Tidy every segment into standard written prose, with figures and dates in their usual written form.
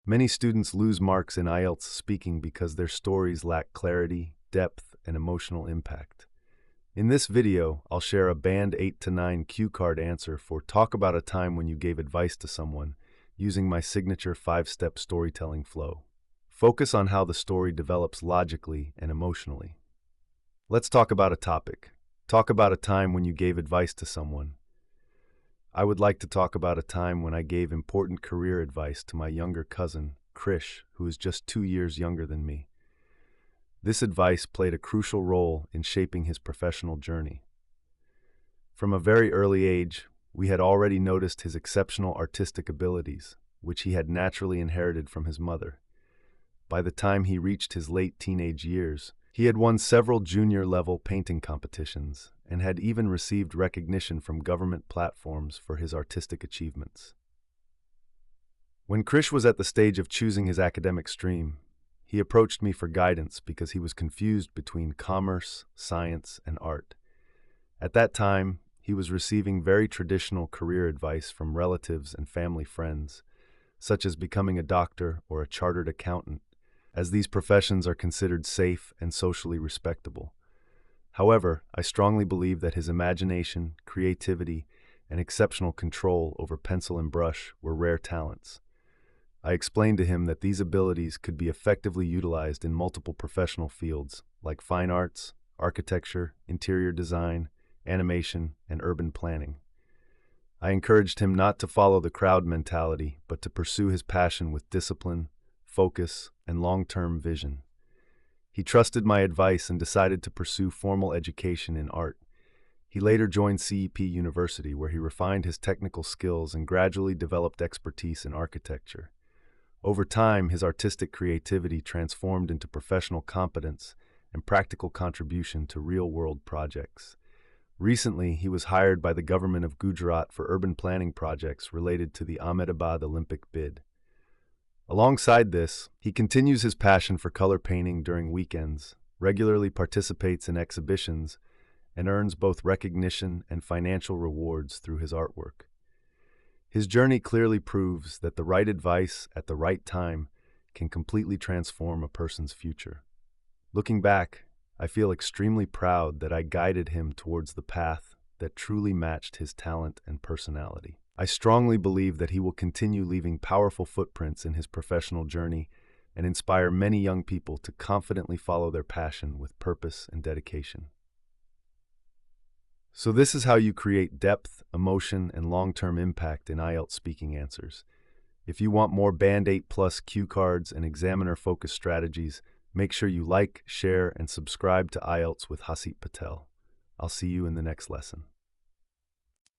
Many students lose marks in IELTS speaking because their stories lack clarity, depth, and emotional impact. In this video, I'll share a Band 8 to 9 cue card answer for talk about a time when you gave advice to someone using my signature 5-step storytelling flow. Focus on how the story develops logically and emotionally. Let's talk about a topic. Talk about a time when you gave advice to someone. I would like to talk about a time when I gave important career advice to my younger cousin, Krish, who is just 2 years younger than me. This advice played a crucial role in shaping his professional journey. From a very early age, we had already noticed his exceptional artistic abilities, which he had naturally inherited from his mother. By the time he reached his late teenage years, he had won several junior-level painting competitions and had even received recognition from government platforms for his artistic achievements. When Krish was at the stage of choosing his academic stream, he approached me for guidance because he was confused between commerce, science, and art. At that time, he was receiving very traditional career advice from relatives and family friends, such as becoming a doctor or a chartered accountant, as these professions are considered safe and socially respectable. However, I strongly believe that his imagination, creativity, and exceptional control over pencil and brush were rare talents. I explained to him that these abilities could be effectively utilized in multiple professional fields, like fine arts, architecture, interior design, animation, and urban planning. I encouraged him not to follow the crowd mentality, but to pursue his passion with discipline, focus, and long-term vision. He trusted my advice and decided to pursue formal education in art. He later joined CEP University, where he refined his technical skills and gradually developed expertise in architecture. Over time, his artistic creativity transformed into professional competence and practical contribution to real-world projects. Recently, he was hired by the government of Gujarat for urban planning projects related to the Ahmedabad Olympic bid. Alongside this, he continues his passion for color painting during weekends, regularly participates in exhibitions, and earns both recognition and financial rewards through his artwork. His journey clearly proves that the right advice at the right time can completely transform a person's future. Looking back, I feel extremely proud that I guided him towards the path that truly matched his talent and personality. I strongly believe that he will continue leaving powerful footprints in his professional journey and inspire many young people to confidently follow their passion with purpose and dedication. So this is how you create depth, emotion, and long-term impact in IELTS speaking answers. If you want more Band 8 Plus cue cards and examiner-focused strategies, make sure you like, share, and subscribe to IELTS with Hasit Patel. I'll see you in the next lesson.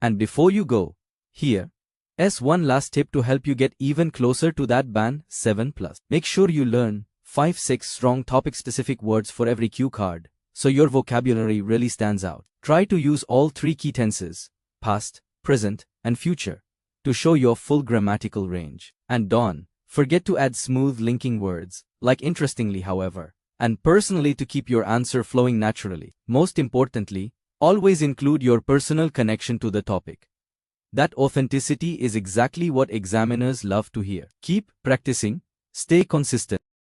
And before you go, here's one last tip to help you get even closer to that Band 7+. Make sure you learn 5-6 strong topic-specific words for every cue card, so your vocabulary really stands out. Try to use all 3 key tenses, past, present, and future, to show your full grammatical range. And don't forget to add smooth linking words, like interestingly, however, and personally to keep your answer flowing naturally. Most importantly, always include your personal connection to the topic. That authenticity is exactly what examiners love to hear. Keep practicing, stay consistent,